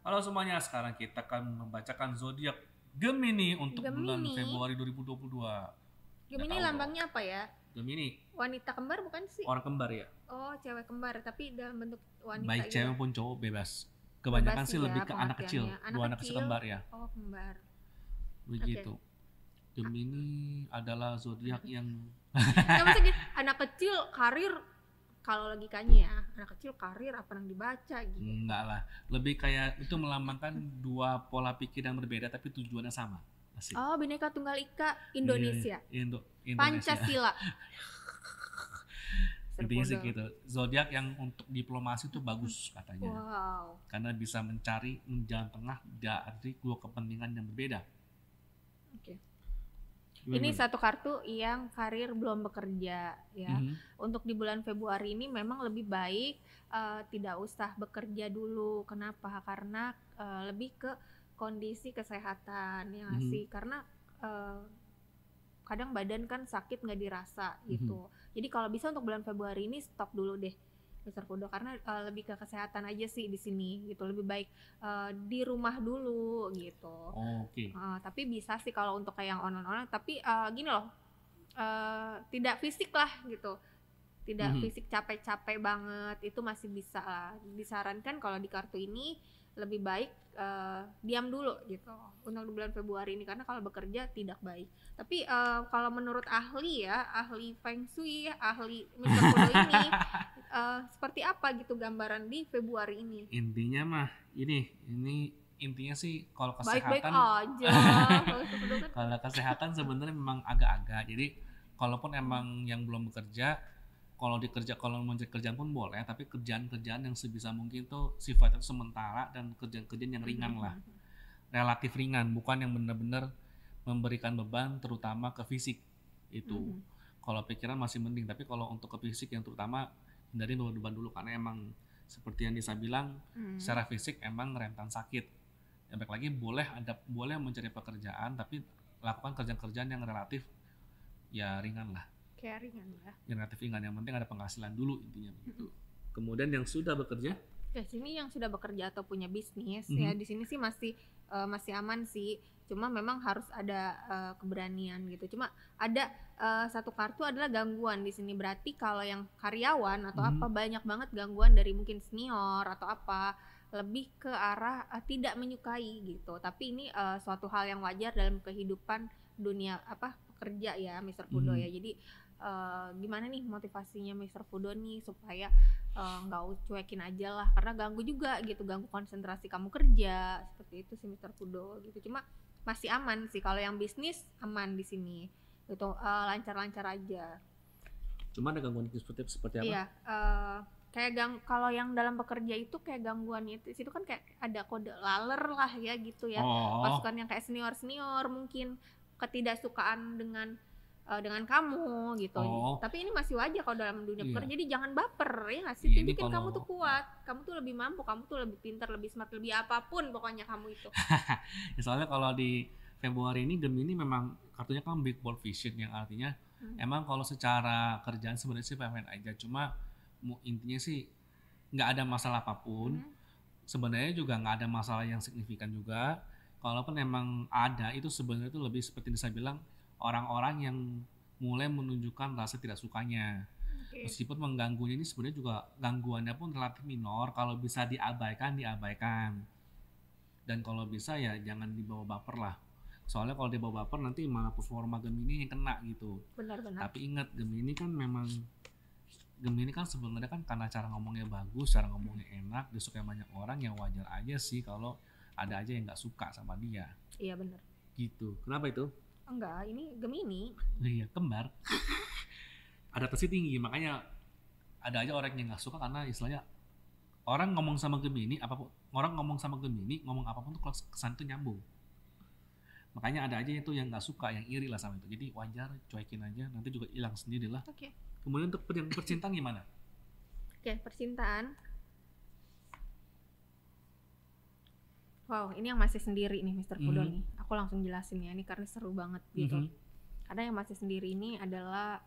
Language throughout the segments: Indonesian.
Halo semuanya, sekarang kita akan membacakan zodiak Gemini untuk bulan Gemini. Februari 2022. Udah Gemini tahu dong. lambangnya apa ya? Gemini, Wanita kembar bukan sih? orang kembar ya. Oh, cewek kembar tapi dalam bentuk wanita Baik gitu. cewek pun cowok bebas. Kebanyakan Bebas sih sih lebih ya ke anak kecil, pengertiannya. dua anak kecil kembar ya. Oh, kembar. Begitu. Gemini adalah zodiak yang Ya maksudnya anak kecil karir, kalau logikanya ya, anak kecil karir apa yang dibaca gitu. enggak lah, lebih kayak itu melambangkan dua pola pikir yang berbeda tapi tujuannya sama. Asik. Oh, Bhinneka Tunggal Ika Indonesia. Indonesia. Pancasila. Intinya sih gitu. Zodiak yang untuk diplomasi itu bagus katanya. Wow. Karena bisa mencari jalan tengah dari dua kepentingan yang berbeda. Oke. Gimana? Ini satu kartu yang karir belum bekerja ya. Untuk di bulan Februari ini memang lebih baik tidak usah bekerja dulu. Kenapa? Karena lebih ke kondisi kesehatan ya nggak sih. Karena kadang badan kan sakit nggak dirasa gitu. Jadi kalau bisa untuk bulan Februari ini stop dulu deh, Mr. Fudo, karena lebih ke kesehatan aja sih di sini gitu. Lebih baik di rumah dulu gitu. Oke. Tapi bisa sih kalau untuk kayak yang online, tapi gini loh, tidak fisik lah gitu. Tidak fisik capek-capek banget, itu masih bisa lah. Disarankan kalau di kartu ini lebih baik diam dulu gitu untuk di bulan Februari ini, karena kalau bekerja tidak baik. Tapi kalau menurut ahli ya, ahli Feng Shui, ahli Mr. Fudo ini seperti apa gitu gambaran di Februari ini? Intinya mah ini intinya sih kalau Baik-baik kesehatan aja. kalau kesehatan sebenarnya memang agak-agak. Jadi kalaupun emang yang belum bekerja, kalau mencari kerjaan pun boleh, tapi kerjaan-kerjaan yang sebisa mungkin tuh sifatnya sementara dan kerjaan-kerjaan yang ringan lah, relatif ringan, bukan yang benar-benar memberikan beban terutama ke fisik itu. Kalau pikiran masih mending, tapi kalau untuk ke fisik yang terutama hindari beban dulu, karena emang seperti yang Disa bilang, secara fisik emang rentan sakit. Ya baik lagi boleh mencari pekerjaan, tapi lakukan kerjaan-kerjaan yang relatif ya ringan lah. Kayak ringan ya. Yang relatif ringan, yang penting ada penghasilan dulu intinya begitu. Kemudian yang sudah bekerja? Ya sini yang sudah bekerja atau punya bisnis ya di sini sih masih aman sih. Cuma memang harus ada keberanian gitu. Cuma ada satu kartu adalah gangguan di sini. Berarti kalau yang karyawan atau apa banyak banget gangguan dari mungkin senior atau apa, lebih ke arah tidak menyukai gitu. Tapi ini suatu hal yang wajar dalam kehidupan dunia pekerja ya Mr. Fudo ya. Jadi gimana nih motivasinya Mr. Fudo nih supaya nggak cuekin aja lah, karena ganggu juga gitu, ganggu konsentrasi kamu kerja, seperti itu sih Mr. Fudo gitu. Cuma masih aman sih kalau yang bisnis, aman di sini gitu, lancar-lancar aja. Cuma ada gangguan seperti apa? Iya, kayak kalau yang dalam bekerja itu kayak gangguannya itu situ kan kayak ada kode laler lah ya gitu ya. Pasukan yang kayak senior mungkin ketidaksukaan dengan kamu gitu. Tapi ini masih wajar kalau dalam dunia pekerja. Jadi jangan baper ya nggak sih. Bikin kamu tuh kuat, kamu tuh lebih mampu, kamu tuh lebih pintar, lebih smart, lebih apapun pokoknya kamu itu. Soalnya kalau di Februari ini Gemini memang kartunya kan big bold vision, yang artinya emang kalau secara kerjaan sebenarnya sih fine aja. Cuma intinya sih nggak ada masalah apapun. Sebenarnya juga nggak ada masalah yang signifikan juga. Kalaupun emang ada, itu sebenarnya itu lebih seperti yang saya bilang, orang-orang yang mulai menunjukkan rasa tidak sukanya. Meskipun mengganggunya ini sebenarnya juga gangguannya pun relatif minor, kalau bisa diabaikan. Dan kalau bisa ya jangan dibawa baper lah. Soalnya kalau dibawa baper nanti malah performa Gemini yang kena gitu. Benar-benar. Tapi ingat, Gemini kan sebenarnya kan karena cara ngomongnya bagus, cara ngomongnya enak, disukai banyak orang, yang wajar aja sih kalau ada aja yang nggak suka sama dia. Iya benar. Gitu. Kenapa itu? Enggak, ini Gemini. Iya, kembar. Adaptasi tinggi, makanya ada aja orang yang nggak suka karena istilahnya orang ngomong sama Gemini ngomong apapun tuh kalau kesan itu nyambung. Makanya ada aja itu yang nggak suka, yang iri lah sama itu. Jadi wajar, cuekin aja, nanti juga hilang sendiri lah. Oke. Kemudian untuk percintaan gimana? Oke, percintaan. Wow, ini yang masih sendiri nih Mr. Fudo nih. Aku langsung jelasin ya, ini karena seru banget gitu. Karena yang masih sendiri ini adalah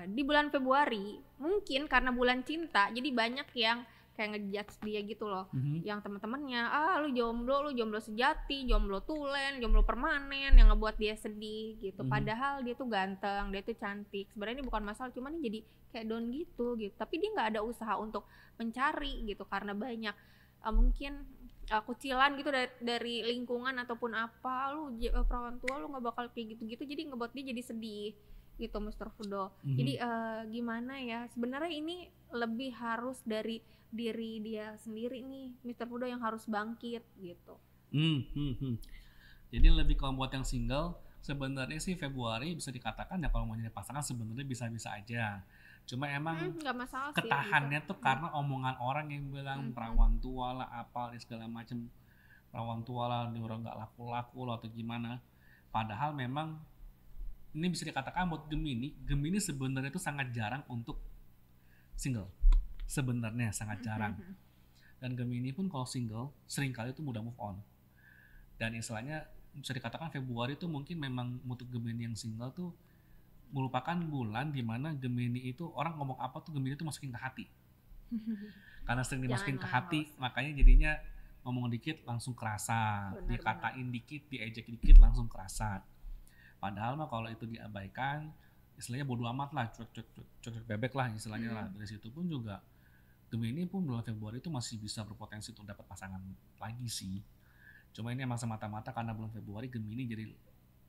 di bulan Februari, mungkin karena bulan cinta, jadi banyak yang kayak ngejudge dia gitu loh. Mhm. Yang teman-temannya, lu jomblo sejati, jomblo tulen, jomblo permanen, yang ngebuat dia sedih gitu. Padahal dia tuh ganteng, dia tuh cantik. Sebenarnya ini bukan masalah, cuman ini jadi kayak down gitu. Tapi dia nggak ada usaha untuk mencari gitu karena banyak mungkin kucilan gitu dari lingkungan ataupun apa. Perawan tua lu nggak bakal kayak gitu-gitu, jadi ngebuat dia jadi sedih gitu, Mr. Fudo. Jadi gimana ya, sebenarnya ini lebih harus dari diri dia sendiri nih, Mr. Fudo, yang harus bangkit gitu. Jadi lebih kalau buat yang single, sebenarnya sih Februari bisa dikatakan ya kalau mau nyari pasangan sebenarnya bisa-bisa aja. Cuma emang nggak masalah ketahannya sih, tuh karena omongan orang yang bilang perawan tua lah, apa segala macam, perawan tua lah, dia orang nggak laku-laku lah atau gimana. Padahal memang ini bisa dikatakan buat Gemini sebenarnya itu sangat jarang untuk single. Sebenarnya sangat jarang. Dan Gemini pun kalau single seringkali itu mudah move on. Dan istilahnya bisa dikatakan Februari itu mungkin memang untuk Gemini yang single tuh merupakan bulan dimana Gemini itu orang ngomong apa tuh Gemini itu masukin ke hati. Karena sering dimasukin ke hati, makanya jadinya ngomong dikit langsung kerasa, dikatain dikit, diejek dikit langsung kerasa. Padahal mah kalau itu diabaikan, istilahnya bodo amat lah, cuek bebek lah istilahnya lah. Dari situ pun juga Gemini pun bulan Februari itu masih bisa berpotensi untuk dapat pasangan lagi sih. Cuma ini emang semata-mata karena bulan Februari Gemini jadi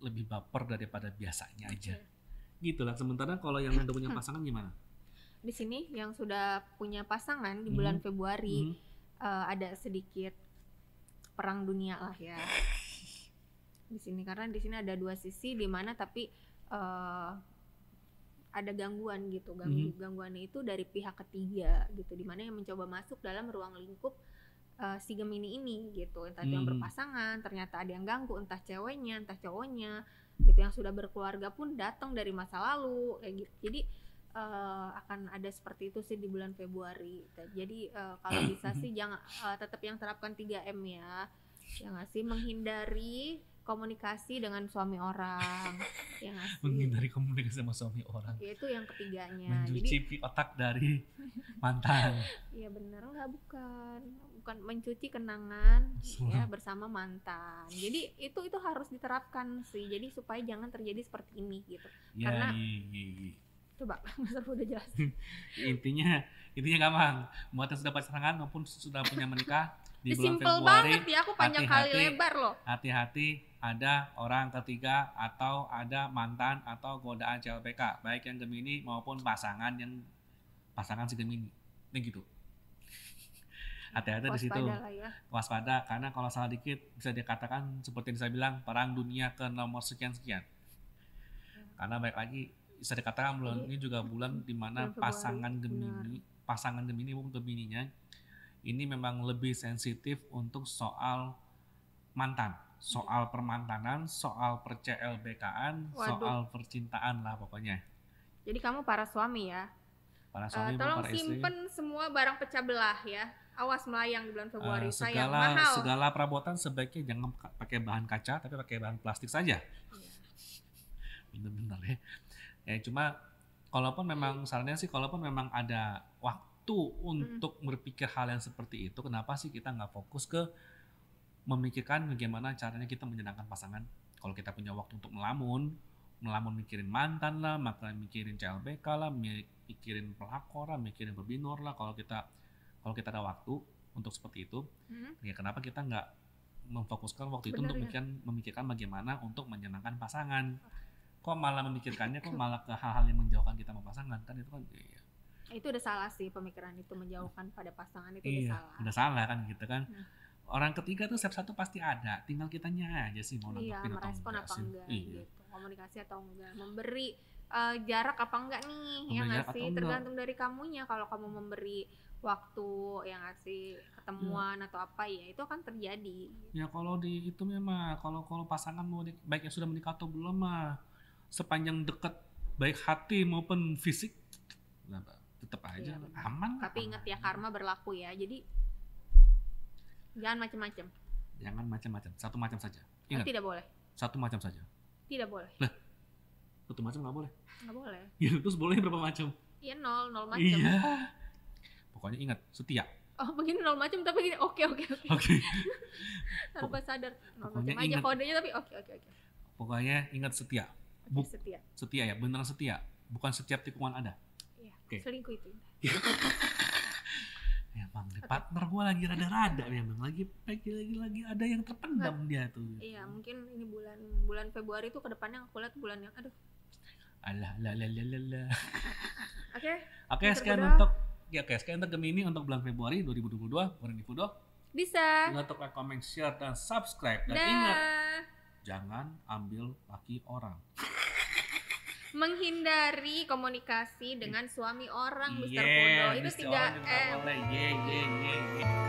lebih baper daripada biasanya aja. Gitu lah. Sementara kalau yang udah punya pasangan gimana? Di sini yang sudah punya pasangan di bulan Februari ada sedikit perang dunia lah ya. Di sini karena di sini ada dua sisi di mana tapi ada gangguan gitu. Gangguannya itu dari pihak ketiga gitu, di mana yang mencoba masuk dalam ruang lingkup si Gemini ini gitu. Entah yang berpasangan, ternyata ada yang ganggu, entah ceweknya, entah cowoknya gitu, yang sudah berkeluarga pun datang dari masa lalu kayak gitu. Jadi akan ada seperti itu sih di bulan Februari. Jadi kalau bisa sih jangan tetap yang terapkan 3M ya. Yang ngasih menghindari komunikasi dengan suami orang, yang ngasih menghindari komunikasi sama suami orang. Itu yang ketiganya. Mencuci otak dari mantan. Iya benar, bukan mencuci kenangan ya bersama mantan. Jadi itu harus diterapkan sih. Jadi supaya jangan terjadi seperti ini gitu. Ya, karena coba Mas udah jelas. intinya gampang. Buat yang sudah pasangan maupun sudah punya menikah di bulan Simple Februari, banget ya, aku panjang kali lebar loh. Hati-hati ada orang ketiga atau ada mantan atau godaan CLBK, baik yang Gemini maupun pasangan si Gemini. Ini gitu. Hati-hati di situ. Waspada karena kalau salah dikit bisa dikatakan seperti yang saya bilang perang dunia ke nomor sekian-sekian. Karena baik lagi bisa dikatakan bulan ini juga bulan di mana pasangan Gemini maupun Gemininya ini memang lebih sensitif untuk soal mantan, soal permantanan, soal per-CLBK-an, soal percintaan lah pokoknya. Jadi kamu para suami ya, para suami tolong para simpen semua barang pecah belah ya. Awas melayang di bulan Februari. Sayang mahal. Segala perabotan sebaiknya jangan pakai bahan kaca tapi pakai bahan plastik saja. Bener-bener ya. Cuma kalaupun memang sarannya sih kalaupun memang ada waktu untuk berpikir hal yang seperti itu, kenapa sih kita nggak fokus ke memikirkan bagaimana caranya kita menyenangkan pasangan? Kalau kita punya waktu untuk melamun mikirin mantan lah, maka mikirin CLBK lah, mikirin pelakor lah, mikirin berbinor lah. Kalau kita ada waktu untuk seperti itu, ya kenapa kita nggak memfokuskan waktu itu untuk memikirkan bagaimana untuk menyenangkan pasangan? Kok malah memikirkannya malah ke hal-hal yang menjauhkan kita sama pasangan, kan itu kan itu udah salah sih, pemikiran itu menjauhkan pada pasangan itu udah salah kan gitu kan. Orang ketiga tuh step 1 pasti ada, tinggal kitanya aja sih mau nanggepin atau merespon enggak apa sih. enggak gitu, komunikasi atau enggak, memberi jarak apa enggak nih, yang ngasih tergantung dari kamunya. Kalau kamu memberi waktu yang ngasih ketemuan atau apa ya itu akan terjadi. Ya kalau di itu memang kalau pasangan mau baik yang sudah menikah atau belum mah sepanjang dekat baik hati maupun fisik tetap aja aman. Tapi ingat ya, karma berlaku ya. Jadi jangan macam-macam. Jangan macam-macam. Satu macam saja. Ingat. Tidak boleh. Satu macam saja. Tidak boleh. Lah, satu macam nggak boleh. Nggak boleh. Ya, terus boleh berapa macam? Iya, nol macam. Iya. Pokoknya ingat, setia. oh begini nol macam tapi gini oke Oke. tanpa sadar nol Pokoknya macam aja ingat. kodenya tapi oke. Pokoknya ingat setia. Oke, setia. Setia ya, beneran setia. Bukan setiap tikungan ada. Iya. Oke. Selingkuh itu. Emang nih, partner gue lagi rada-rada memang lagi ada yang terpendam dia tuh. Iya, mungkin ini bulan Februari tuh kedepannya aku lihat bulan yang aduh. Alah. Oke, sekian Tergoda. untuk sekian untuk Gemini untuk bulan Februari 2022. Warni Fudo. Bisa. Ingat untuk like, comment, share dan subscribe dan Dah. ingat jangan ambil laki orang. Menghindari komunikasi dengan suami orang, Mr. Yeah, Fudo. Itu Mr. tidak Orang juga boleh. Yeah.